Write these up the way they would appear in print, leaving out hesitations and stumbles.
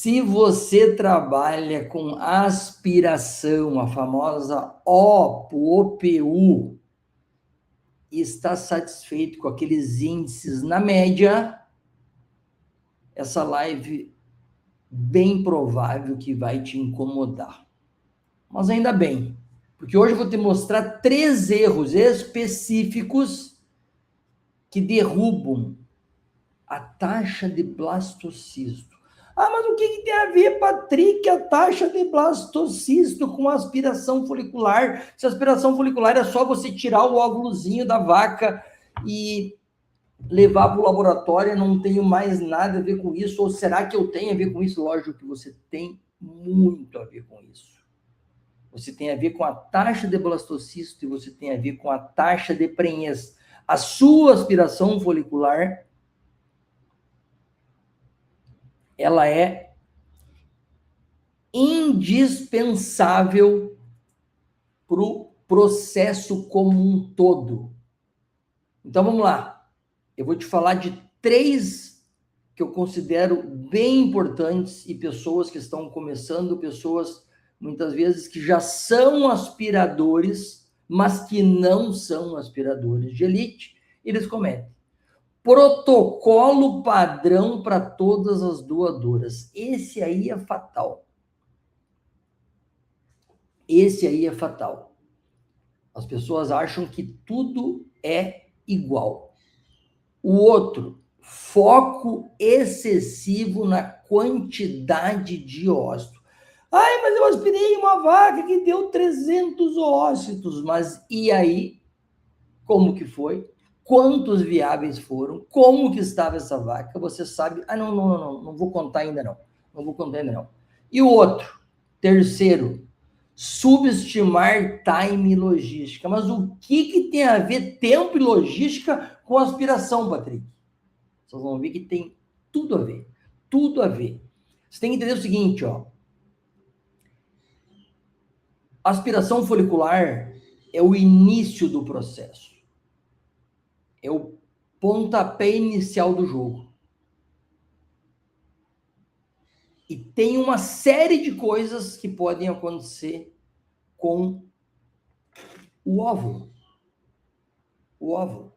Se você trabalha com aspiração, a famosa OPU, e está satisfeito com aqueles índices na média, essa live bem provável que vai te incomodar. Mas ainda bem, porque hoje eu vou te mostrar 3 erros específicos que derrubam a taxa de blastocisto. Ah, mas o que tem a ver, Patrick, a taxa de blastocisto com aspiração folicular? Se a aspiração folicular é só você tirar o óvulozinho da vaca e levar para o laboratório, não tenho mais nada a ver com isso, ou será que eu tenho a ver com isso? Lógico que você tem muito a ver com isso. Você tem a ver com a taxa de blastocisto e você tem a ver com a taxa de prenhez. A sua aspiração folicular, ela é indispensável para o processo como um todo. Então, vamos lá. Eu vou te falar de 3 que eu considero bem importantes e pessoas que estão começando, pessoas, muitas vezes, que já são aspiradores, mas que não são aspiradores de elite, eles cometem. Protocolo padrão para todas as doadoras. Esse aí é fatal. Esse aí é fatal. As pessoas acham que tudo é igual. O outro, foco excessivo na quantidade de ócitos. Ai, mas eu aspirei uma vaca que deu 300 ócitos. Mas e aí? Como que foi? Quantos viáveis foram? Como que estava essa vaca? Você sabe? Ah, não vou contar ainda não. Não vou contar ainda não. E o outro, terceiro, subestimar time e logística. Mas o que tem a ver tempo e logística com aspiração, Patrick? Vocês vão ver que tem tudo a ver. Tudo a ver. Você tem que entender o seguinte, ó. Aspiração folicular é o início do processo. É o pontapé inicial do jogo. E tem uma série de coisas que podem acontecer com o óvulo. O óvulo.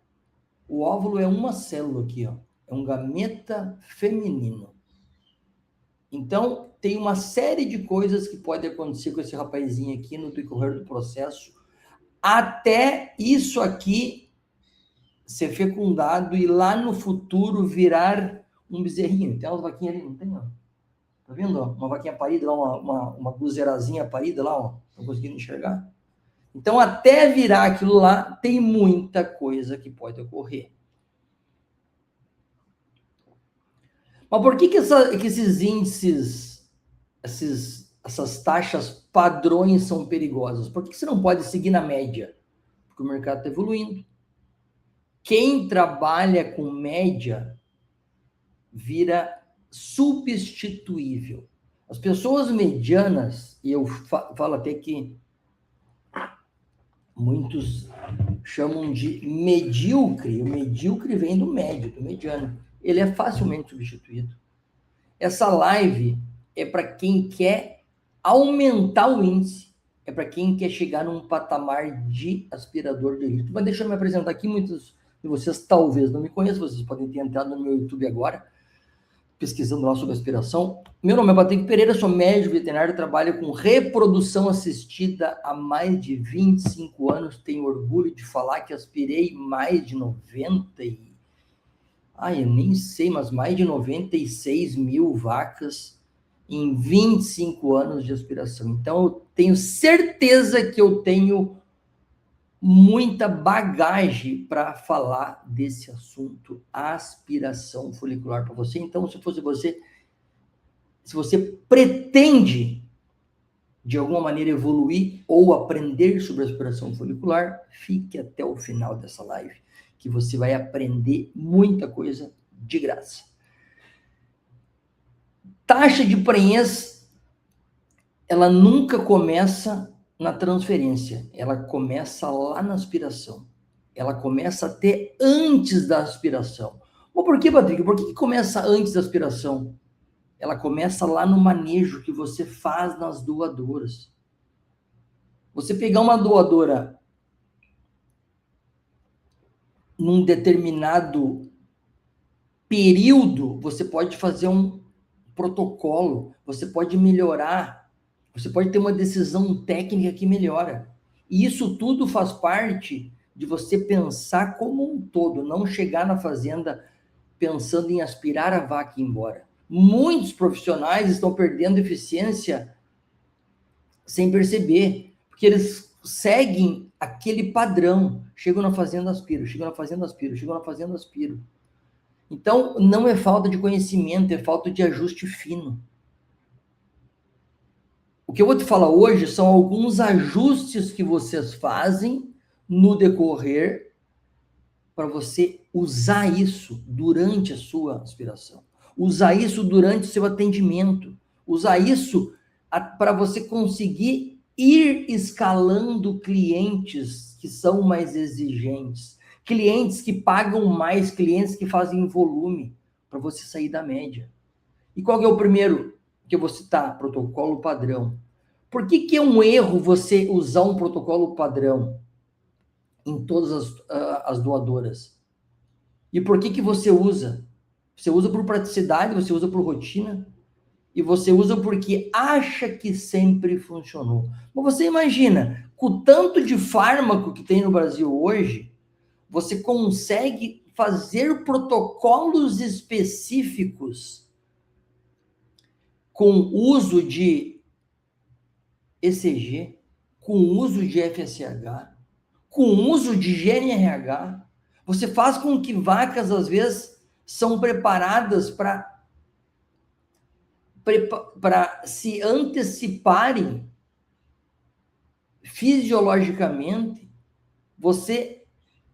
O óvulo é uma célula aqui, ó. É um gameta feminino. Então, tem uma série de coisas que podem acontecer com esse rapazinho aqui no decorrer do processo, até isso aqui ser fecundado e lá no futuro virar um bezerrinho. Tem umas vaquinhas ali, não tem? Ó. Tá vendo? Ó? Uma vaquinha parida lá, uma buzerazinha parida lá, ó. Não conseguindo enxergar. Então, até virar aquilo lá, tem muita coisa que pode ocorrer. Mas por que esses índices, essas taxas padrões são perigosas? Por que você não pode seguir na média? Porque o mercado está evoluindo. Quem trabalha com média vira substituível. As pessoas medianas, e eu falo até que muitos chamam de medíocre, o medíocre vem do médio, do mediano. Ele é facilmente substituído. Essa live é para quem quer aumentar o índice, é para quem quer chegar num patamar de aspirador de elite. Mas deixa eu me apresentar aqui, muitos de vocês talvez não me conheçam, vocês podem ter entrado no meu YouTube agora, pesquisando lá sobre aspiração. Meu nome é Patrick Pereira, sou médico veterinário, trabalho com reprodução assistida há mais de 25 anos, tenho orgulho de falar que aspirei mais de 90 e... eu nem sei, mas mais de 96 mil vacas em 25 anos de aspiração. Então, eu tenho certeza que eu tenho muita bagagem para falar desse assunto, aspiração folicular para você. Então, se fosse você, se você pretende, de alguma maneira, evoluir ou aprender sobre aspiração folicular, fique até o final dessa live, que você vai aprender muita coisa de graça. Taxa de prenhez, ela nunca começa na transferência, ela começa lá na aspiração. Ela começa até antes da aspiração. Mas por que, Patrick? Por que começa antes da aspiração? ela começa lá no manejo que você faz nas doadoras. Você pegar uma doadora num determinado período, você pode fazer um protocolo, você pode melhorar, você pode ter uma decisão técnica que melhora. E isso tudo faz parte de você pensar como um todo, não chegar na fazenda pensando em aspirar a vaca e ir embora. Muitos profissionais estão perdendo eficiência sem perceber, porque eles seguem aquele padrão. Chegam na fazenda, aspiro, chegam na fazenda, aspiro, chegam na fazenda, aspiro. Então, não é falta de conhecimento, é falta de ajuste fino. O que eu vou te falar hoje são alguns ajustes que vocês fazem no decorrer para você usar isso durante a sua aspiração. Usar isso durante o seu atendimento. Usar isso para você conseguir ir escalando clientes que são mais exigentes. Clientes que pagam mais, clientes que fazem volume, para você sair da média. E qual que é o primeiro que eu vou citar? Protocolo padrão. Por que é um erro você usar um protocolo padrão em todas as doadoras? E por que você usa? Você usa por praticidade, você usa por rotina, e você usa porque acha que sempre funcionou. Mas você imagina, com o tanto de fármaco que tem no Brasil hoje, você consegue fazer protocolos específicos com uso de ECG, com uso de FSH, com uso de GNRH. Você faz com que vacas, às vezes, são preparadas para se anteciparem fisiologicamente. Você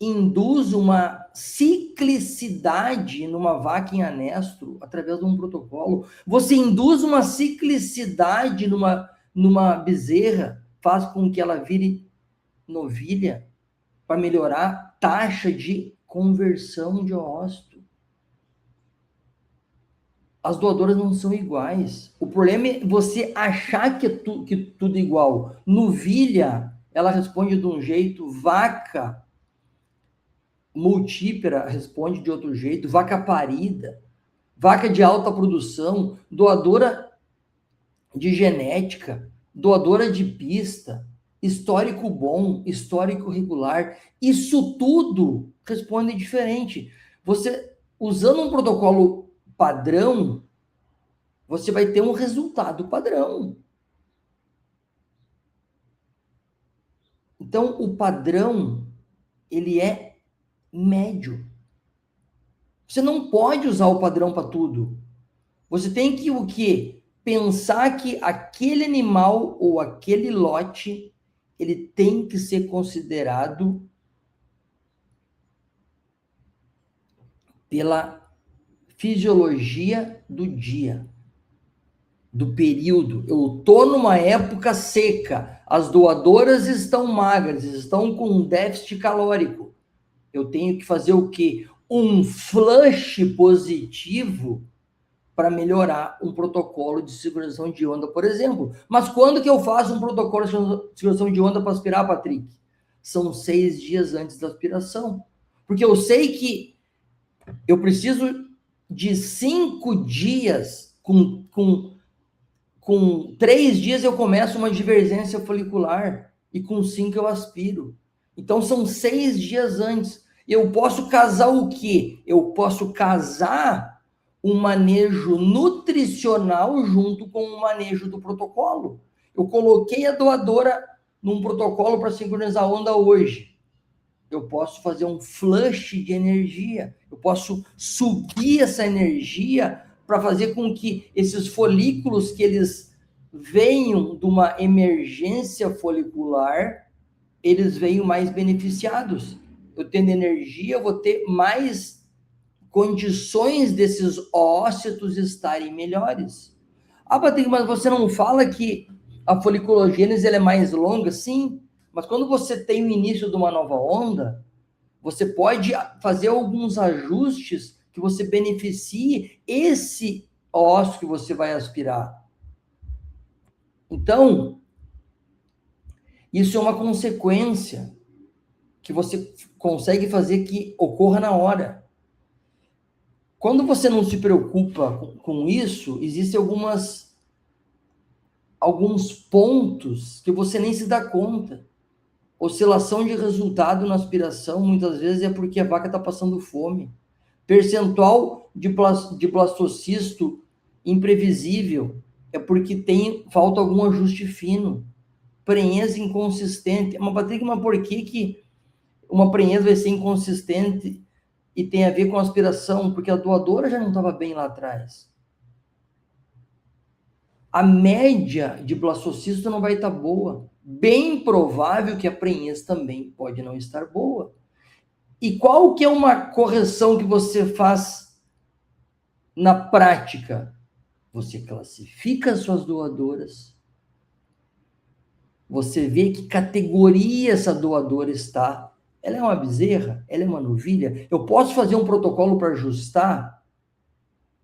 induz uma ciclicidade numa vaca em anestro através de um protocolo. Você induz uma ciclicidade numa bezerra, faz com que ela vire novilha para melhorar a taxa de conversão de ócito. As doadoras não são iguais. O problema é você achar que tudo é igual. Novilha, ela responde de um jeito, vaca multípera responde de outro jeito, vaca parida, vaca de alta produção, doadora de genética, doadora de pista, histórico bom, histórico regular, isso tudo responde diferente. Você, usando um protocolo padrão, você vai ter um resultado padrão. Então, o padrão, ele é médio. Você não pode usar o padrão para tudo. Você tem que o quê? Pensar que aquele animal ou aquele lote, ele tem que ser considerado pela fisiologia do dia, do período. Eu estou numa época seca, as doadoras estão magras, estão com um déficit calórico. Eu tenho que fazer o quê? Um flush positivo para melhorar um protocolo de seguração de onda, por exemplo. Mas quando que eu faço um protocolo de seguração de onda para aspirar, Patrick? São 6 dias antes da aspiração. Porque eu sei que eu preciso de 5 dias, com 3 dias eu começo uma divergência folicular e com 5 eu aspiro. Então, são 6 dias antes. Eu posso casar o quê? Eu posso casar um manejo nutricional junto com o manejo do protocolo. Eu coloquei a doadora num protocolo para sincronizar a onda hoje. Eu posso fazer um flush de energia. Eu posso subir essa energia para fazer com que esses folículos que eles venham de uma emergência folicular, eles venham mais beneficiados. Eu tendo energia, eu vou ter mais condições desses ócitos estarem melhores. Ah, Patrick, mas você não fala que a foliculogênese ela é mais longa? Sim, mas quando você tem o início de uma nova onda, você pode fazer alguns ajustes que você beneficie esse ósseo que você vai aspirar. Então, isso é uma consequência que você consegue fazer que ocorra na hora. Quando você não se preocupa com isso, existem alguns pontos que você nem se dá conta. Oscilação de resultado na aspiração, muitas vezes é porque a vaca está passando fome. Percentual de blastocisto imprevisível é porque falta algum ajuste fino. Prenhez inconsistente. Mas, Patrick, mas por que uma prenhez vai ser inconsistente e tem a ver com a aspiração? Porque a doadora já não estava bem lá atrás. A média de blastocisto não vai estar boa. Bem provável que a prenhez também pode não estar boa. E qual que é uma correção que você faz na prática? Você classifica as suas doadoras, você vê que categoria essa doadora está. Ela é uma bezerra? Ela é uma novilha? Eu posso fazer um protocolo para ajustar?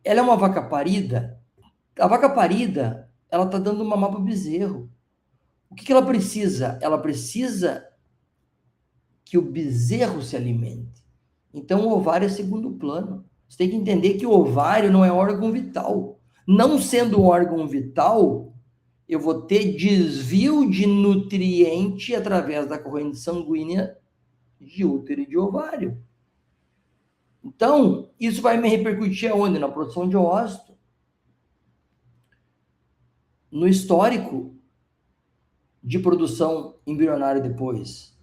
Ela é uma vaca parida? A vaca parida, ela está dando mamar para o bezerro. O que ela precisa? Ela precisa que o bezerro se alimente. Então, o ovário é segundo plano. Você tem que entender que o ovário não é órgão vital. Não sendo um órgão vital, eu vou ter desvio de nutriente através da corrente sanguínea de útero e de ovário. Então, isso vai me repercutir aonde? Na produção de ósito. No histórico de produção embrionária depois.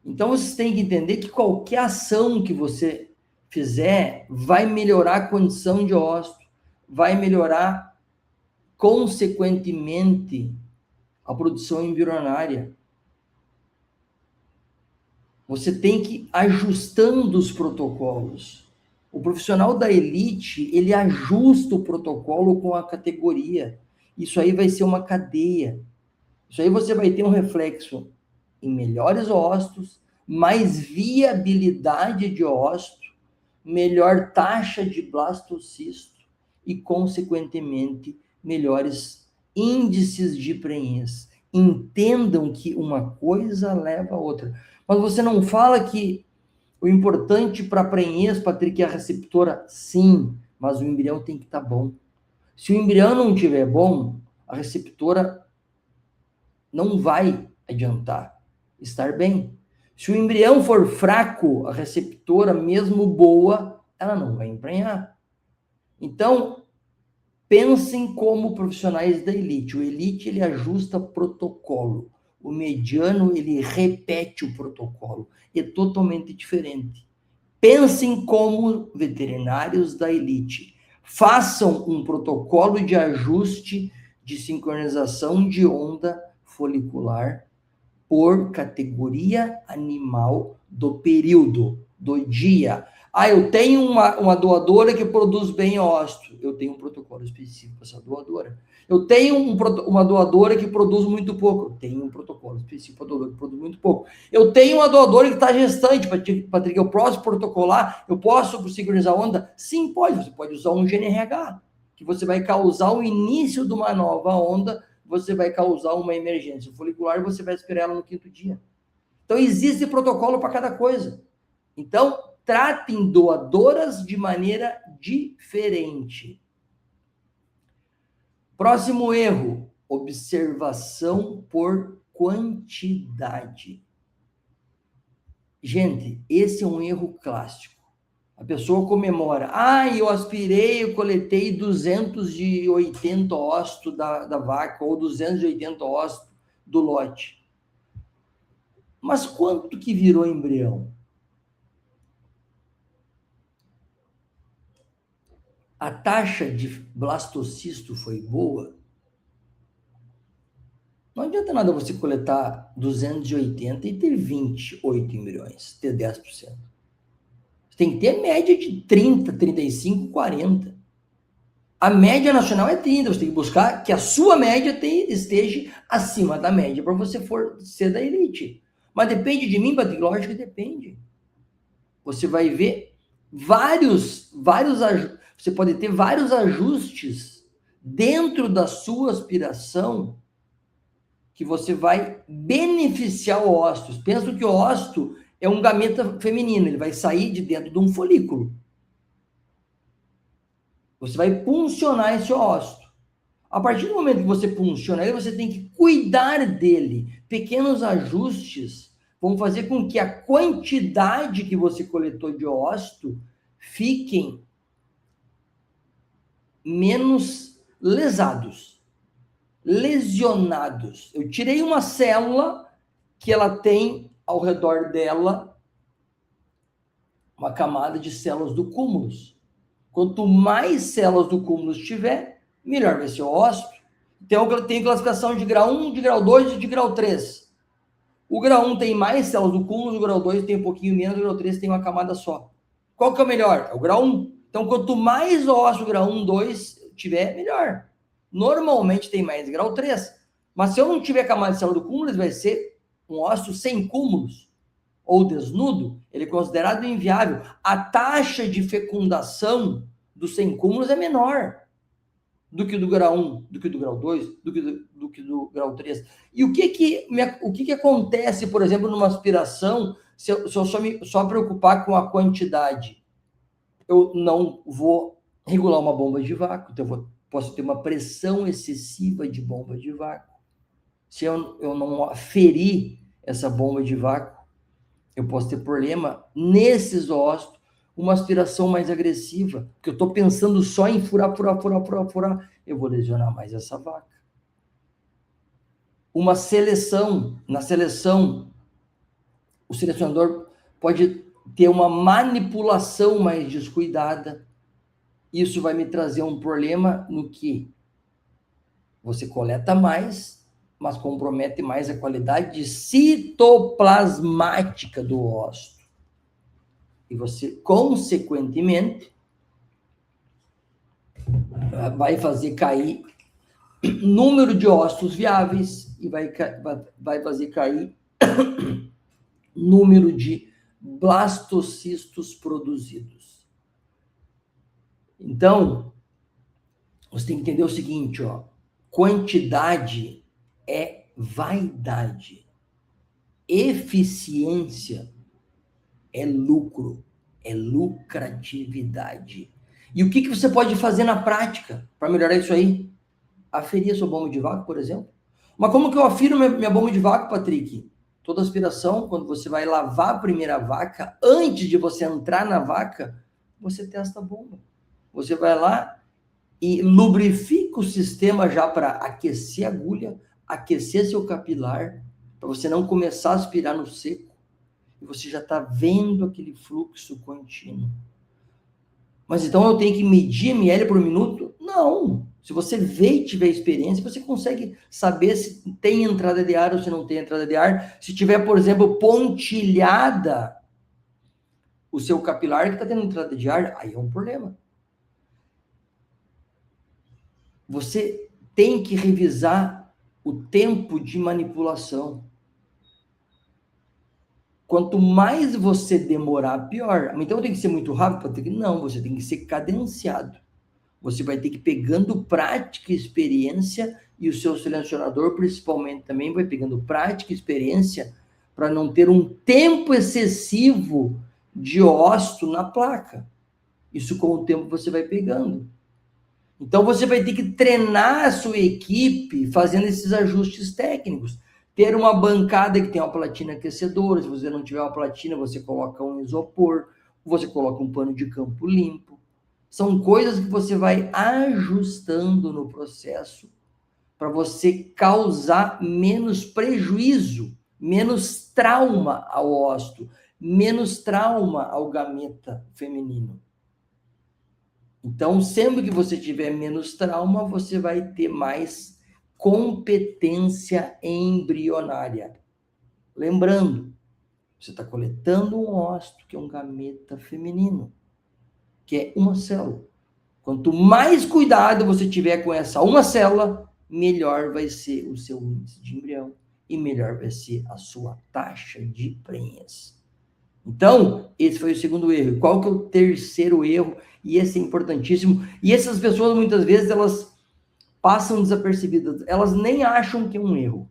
Então, vocês têm que entender que qualquer ação que você fizer vai melhorar a condição de ósito, vai melhorar, consequentemente, a produção embrionária. Você tem que ir ajustando os protocolos. O profissional da elite, ele ajusta o protocolo com a categoria. Isso aí vai ser uma cadeia. Isso aí você vai ter um reflexo em melhores ósitos, mais viabilidade de ósito, melhor taxa de blastocisto e, consequentemente, melhores índices de prenhez. Entendam que uma coisa leva a outra. Mas você não fala que o importante para a prenhez, Patrick, é a receptora? Sim, mas o embrião tem que estar bom. Se o embrião não estiver bom, a receptora não vai adiantar estar bem. Se o embrião for fraco, a receptora, mesmo boa, ela não vai emprenhar. Então, pensem como profissionais da elite. O elite, ele ajusta protocolo. O mediano, ele repete o protocolo. É totalmente diferente. Pensem como veterinários da elite. Façam um protocolo de ajuste de sincronização de onda folicular por categoria animal do período, do dia. Eu tenho uma doadora que produz bem ósito. Eu tenho um protocolo específico para essa doadora. Eu tenho uma doadora que produz muito pouco. Eu tenho um protocolo específico para a doadora que produz muito pouco. Eu tenho uma doadora que está gestante, Patrick. Eu posso protocolar? Eu posso sincronizar onda? Sim, pode. Você pode usar um GNRH, que você vai causar o início de uma nova onda, você vai causar uma emergência folicular e você vai esperar ela no 5º dia. Então, existe protocolo para cada coisa. Então, tratem doadoras de maneira diferente. Próximo erro, observação por quantidade. Gente, esse é um erro clássico. A pessoa comemora, eu aspirei, eu coletei 280 ósitos da vaca, ou 280 ósitos do lote. Mas quanto que virou embrião? A taxa de blastocisto foi boa? Não adianta nada você coletar 280 e ter 28 embriões, ter 10%. Você tem que ter média de 30, 35, 40. A média nacional é 30, você tem que buscar que a sua média esteja acima da média para você ser da elite. Mas depende de mim, Patrick? Lógico que depende. Você vai ver vários Você pode ter vários ajustes dentro da sua aspiração que você vai beneficiar o ósito. Pensa que o ósito é um gameta feminino, ele vai sair de dentro de um folículo. Você vai puncionar esse ósito. A partir do momento que você punciona ele, você tem que cuidar dele. Pequenos ajustes vão fazer com que a quantidade que você coletou de ósito fiquem menos lesionados. Eu tirei uma célula que ela tem ao redor dela uma camada de células do cúmulus. Quanto mais células do cúmulus tiver, melhor vai ser o ósito. Então, tem classificação de grau 1, de grau 2 e de grau 3. O grau 1 tem mais células do cúmulus, o grau 2 tem um pouquinho menos, o grau 3 tem uma camada só. Qual que é o melhor? É o grau 1. Então, quanto mais ósseo o grau 1, 2 tiver, melhor. Normalmente tem mais grau 3. Mas se eu não tiver camada de célula do cúmulo, vai ser um ósseo sem cúmulos ou desnudo. Ele é considerado inviável. A taxa de fecundação do sem cúmulos é menor do que do grau 1, do que do grau 2, do que do grau 3. E o que acontece, por exemplo, numa aspiração, se eu só preocupar com a quantidade? Eu não vou regular uma bomba de vácuo, então posso ter uma pressão excessiva de bomba de vácuo. Se eu não aferir essa bomba de vácuo, eu posso ter problema nesses ósseos, uma aspiração mais agressiva, porque eu estou pensando só em furar, eu vou lesionar mais essa vaca. Na seleção, o selecionador pode ter uma manipulação mais descuidada. Isso vai me trazer um problema no que você coleta mais, mas compromete mais a qualidade citoplasmática do ósseo. E você, consequentemente, vai fazer cair número de ósseos viáveis e vai fazer cair número de blastocistos produzidos. Então, você tem que entender o seguinte, ó, quantidade é vaidade. Eficiência é lucro, é lucratividade. E o que você pode fazer na prática para melhorar isso aí? Aferir a sua bomba de vácuo, por exemplo. Mas como que eu afiro minha bomba de vácuo, Patrick? Toda aspiração, quando você vai lavar a primeira vaca, antes de você entrar na vaca, você testa a bomba. Você vai lá e lubrifica o sistema já para aquecer a agulha, aquecer seu capilar, para você não começar a aspirar no seco. E você já está vendo aquele fluxo contínuo. Mas então eu tenho que medir ml por minuto? Não. Se você vê e tiver experiência, você consegue saber se tem entrada de ar ou se não tem entrada de ar. Se tiver, por exemplo, pontilhada o seu capilar que está tendo entrada de ar, aí é um problema. Você tem que revisar o tempo de manipulação. Quanto mais você demorar, pior. Então tem que ser muito rápido? Não, você tem que ser cadenciado. Você vai ter que ir pegando prática e experiência, e o seu selecionador, principalmente, também vai pegando prática e experiência para não ter um tempo excessivo de ósseo na placa. Isso, com o tempo, você vai pegando. Então, você vai ter que treinar a sua equipe fazendo esses ajustes técnicos. Ter uma bancada que tem uma platina aquecedora. Se você não tiver uma platina, você coloca um isopor, você coloca um pano de campo limpo. São coisas que você vai ajustando no processo para você causar menos prejuízo, menos trauma ao ósseo, menos trauma ao gameta feminino. Então, sempre que você tiver menos trauma, você vai ter mais competência embrionária. Lembrando, você está coletando um ósseo que é um gameta feminino, que é uma célula. Quanto mais cuidado você tiver com essa uma célula, melhor vai ser o seu índice de embrião e melhor vai ser a sua taxa de prenhez. Então, esse foi o segundo erro. Qual que é o terceiro erro? E esse é importantíssimo. E essas pessoas, muitas vezes, elas passam desapercebidas. Elas nem acham que é um erro.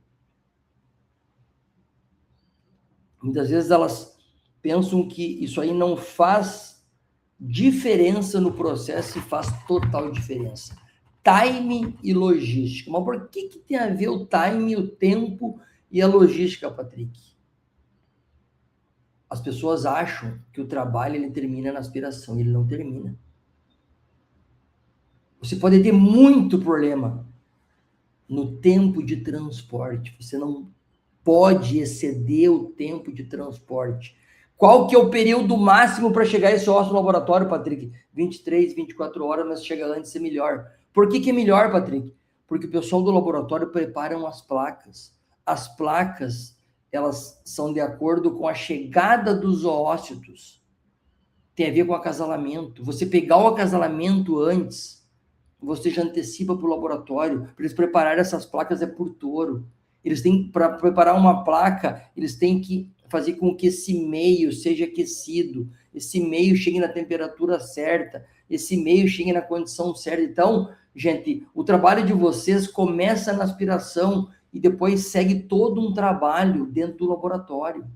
Muitas vezes elas pensam que isso aí não faz diferença no processo e faz total diferença. Time e logística. Mas por que tem a ver o time, o tempo e a logística, Patrick? As pessoas acham que o trabalho ele termina na aspiração, ele não termina. Você pode ter muito problema no tempo de transporte. Você não pode exceder o tempo de transporte. Qual que é o período máximo para chegar esse ósseo no laboratório, Patrick? 23, 24 horas, mas chega antes é melhor. Por que é melhor, Patrick? Porque o pessoal do laboratório preparam as placas. As placas, elas são de acordo com a chegada dos oócitos. Tem a ver com acasalamento. Você pegar o acasalamento antes, você já antecipa para o laboratório. Para eles prepararem essas placas é por touro. Eles têm, para preparar uma placa, eles têm que fazer com que esse meio seja aquecido, esse meio chegue na temperatura certa, esse meio chegue na condição certa. Então, gente, o trabalho de vocês começa na aspiração e depois segue todo um trabalho dentro do laboratório.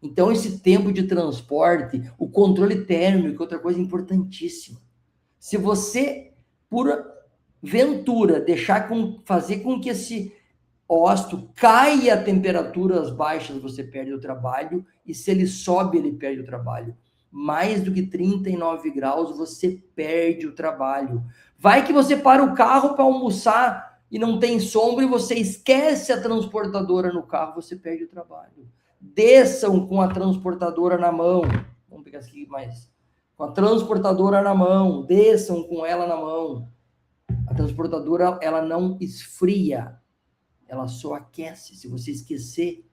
Então, esse tempo de transporte, o controle térmico, outra coisa importantíssima. Se você, por ventura, fazer com que esse ósseo caia a temperaturas baixas, você perde o trabalho, e se ele sobe, ele perde o trabalho. Mais do que 39 graus, você perde o trabalho. Vai que você para o carro para almoçar e não tem sombra e você esquece a transportadora no carro, você perde o trabalho. Desçam com a transportadora na mão. Vamos pegar aqui mais. Com a transportadora na mão, desçam com ela na mão. A transportadora, ela não esfria, ela só aquece. Se você esquecer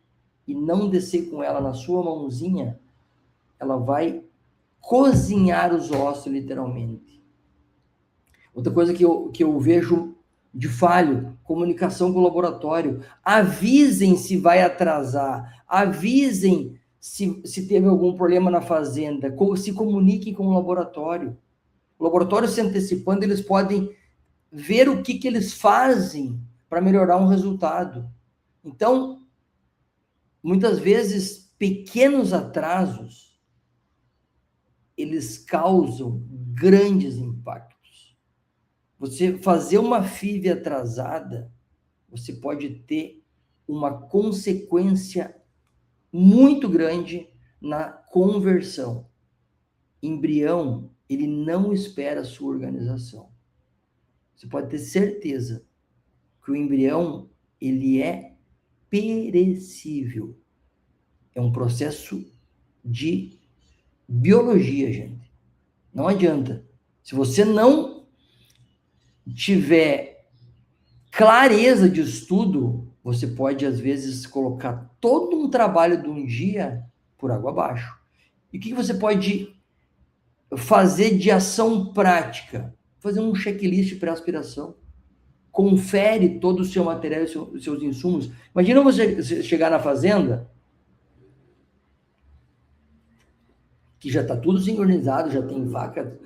e não descer com ela na sua mãozinha, ela vai cozinhar os ossos, literalmente. Outra coisa que eu vejo de falho, comunicação com o laboratório. Avisem se vai atrasar, avisem se teve algum problema na fazenda, se comuniquem com o laboratório. O laboratório se antecipando, eles podem ver o que eles fazem para melhorar um resultado. Então, muitas vezes, pequenos atrasos, eles causam grandes impactos. Você fazer uma FIV atrasada, você pode ter uma consequência muito grande na conversão. Embrião, ele não espera a sua organização. Você pode ter certeza que o embrião, ele é perecível. É um processo de biologia, gente. Não adianta. Se você não tiver clareza de estudo, você pode, às vezes, colocar todo um trabalho de um dia por água abaixo. E o que você pode fazer de ação prática? Fazer um checklist para aspiração. Confere todo o seu material, os seus insumos. Imagina você chegar na fazenda, que já está tudo sincronizado, já tem vaca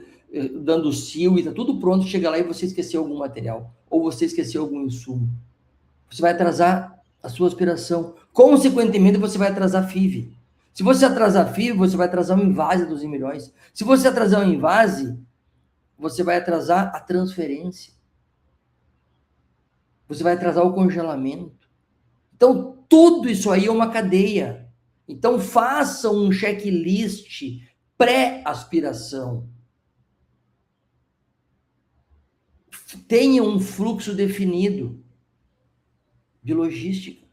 dando cio e está tudo pronto, chega lá e você esqueceu algum material, ou você esqueceu algum insumo. Você vai atrasar a sua aspiração. Consequentemente, você vai atrasar a FIV. Se você atrasar a FIV, você vai atrasar o invase dos embriões. Se você atrasar o invase, você vai atrasar a transferência. Você vai atrasar o congelamento. Então, tudo isso aí é uma cadeia. Então, faça um checklist pré-aspiração. Tenha um fluxo definido de logística.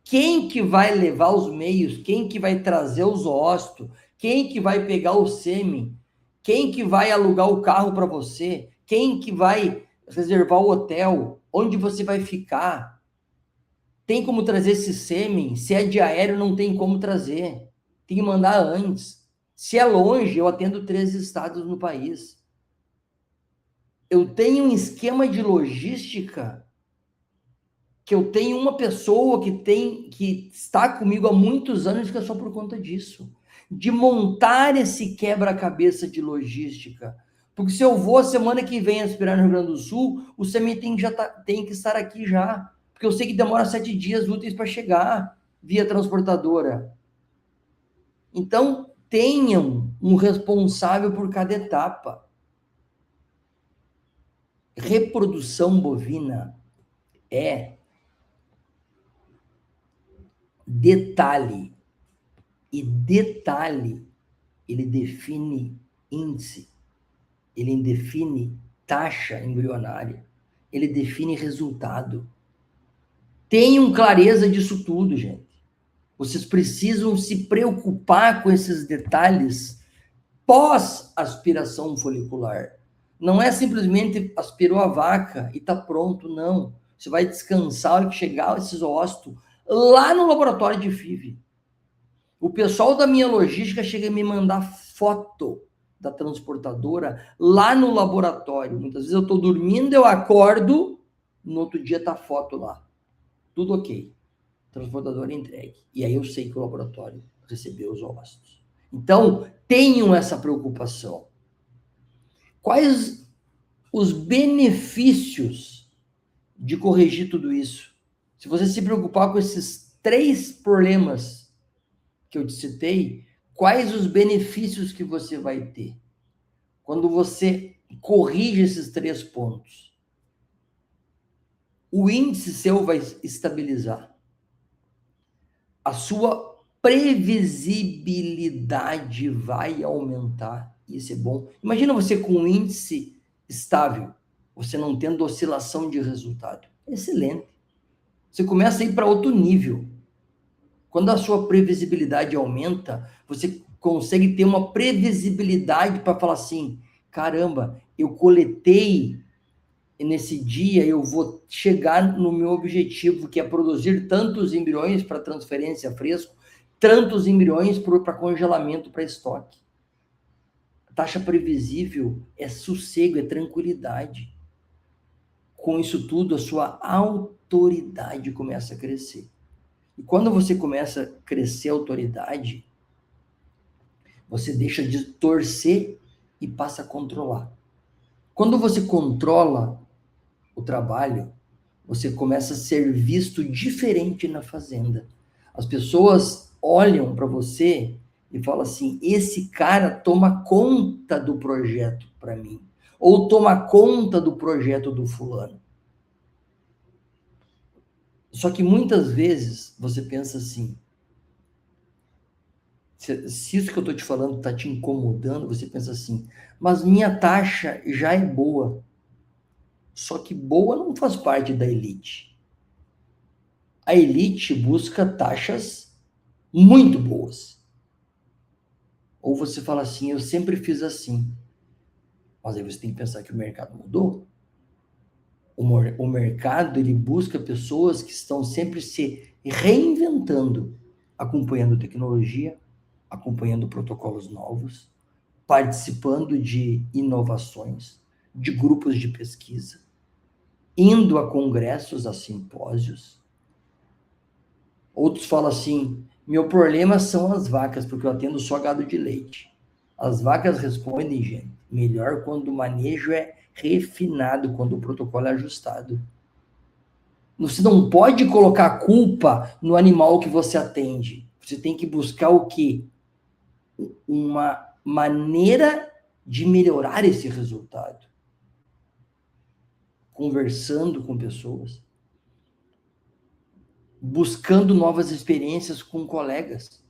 Quem que vai levar os meios? Quem que vai trazer os ócitos? Quem que vai pegar o sêmen? Quem que vai alugar o carro para você? Quem que vai reservar o hotel? Onde você vai ficar? Tem como trazer esse sêmen? Se é de aéreo, não tem como trazer. Tem que mandar antes. Se é longe, eu atendo 3 estados no país. Eu tenho um esquema de logística que eu tenho uma pessoa que está comigo há muitos anos que é só por conta disso. de montar esse quebra-cabeça de logística. Porque se eu vou semana que vem aspirar no Rio Grande do Sul, o CMI tem que estar aqui já. Porque eu sei que demora 7 dias úteis para chegar via transportadora. Então, tenham um responsável por cada etapa. Reprodução bovina é detalhe. E detalhe, ele define índice, ele define taxa embrionária, ele define resultado. Tenham clareza disso tudo, gente. Vocês precisam se preocupar com esses detalhes pós-aspiração folicular. Não é simplesmente aspirou a vaca e está pronto, não. Você vai descansar a hora que chegar esses ócitos lá no laboratório de FIV. O pessoal da minha logística chega a me mandar foto da transportadora lá no laboratório. Muitas vezes eu estou dormindo, eu acordo, no outro dia está a foto lá. Tudo ok. Transportadora entregue. E aí eu sei que o laboratório recebeu os ócitos. Então, tenham essa preocupação. Quais os benefícios de corrigir tudo isso? Se você se preocupar com esses 3 problemas que eu te citei, quais os benefícios que você vai ter quando você corrige esses 3 pontos? O índice seu vai estabilizar. A sua previsibilidade vai aumentar. Isso é bom. Imagina você com um índice estável, você não tendo oscilação de resultado. Excelente. Você começa a ir para outro nível. Quando a sua previsibilidade aumenta, você consegue ter uma previsibilidade para falar assim, caramba, eu coletei nesse dia, eu vou chegar no meu objetivo, que é produzir tantos embriões para transferência fresco, tantos embriões para congelamento, para estoque. A taxa previsível é sossego, é tranquilidade. Com isso tudo, a sua autoridade começa a crescer. E quando você começa a crescer a autoridade, você deixa de torcer e passa a controlar. Quando você controla o trabalho, você começa a ser visto diferente na fazenda. As pessoas olham para você e falam assim, esse cara toma conta do projeto para mim, ou toma conta do projeto do fulano. Só que muitas vezes você pensa assim, se isso que eu estou te falando está te incomodando, você pensa assim, mas minha taxa já é boa. Só que boa não faz parte da elite. A elite busca taxas muito boas. Ou você fala assim, eu sempre fiz assim. Mas aí você tem que pensar que o mercado mudou. O mercado, ele busca pessoas que estão sempre se reinventando, acompanhando tecnologia, acompanhando protocolos novos, participando de inovações, de grupos de pesquisa, indo a congressos, a simpósios. Outros falam assim, meu problema são as vacas, porque eu atendo só gado de leite. As vacas respondem, gente, melhor quando o manejo é refinado, quando o protocolo é ajustado. Você não pode colocar a culpa no animal que você atende. Você tem que buscar o quê? Uma maneira de melhorar esse resultado. Conversando com pessoas. Buscando novas experiências com colegas.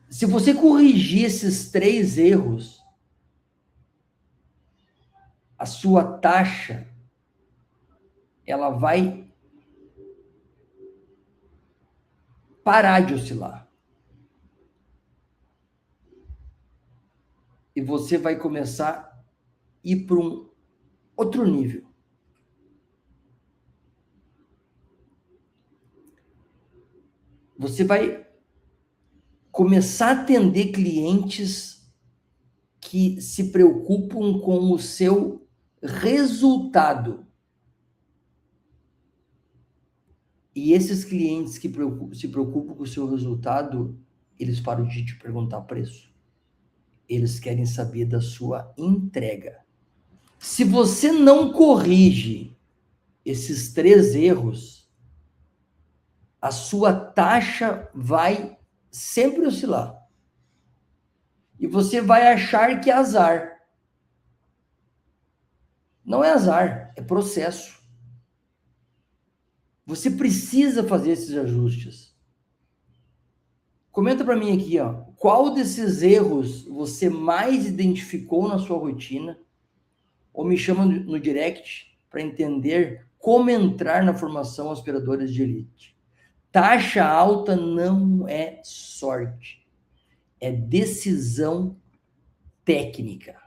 Se você corrigir esses 3 erros, a sua taxa, ela vai parar de oscilar. E você vai começar a ir para um outro nível. Você vai começar a atender clientes que se preocupam com o seu resultado. E esses clientes que se preocupam com o seu resultado, eles param de te perguntar preço. Eles querem saber da sua entrega. Se você não corrige esses 3 erros, a sua taxa vai sempre oscilar. E você vai achar que é azar. Não é azar, é processo. Você precisa fazer esses ajustes. Comenta para mim aqui, ó, qual desses erros você mais identificou na sua rotina? Ou me chama no direct para entender como entrar na formação Aspiradores de Elite. Taxa alta não é sorte, é decisão técnica.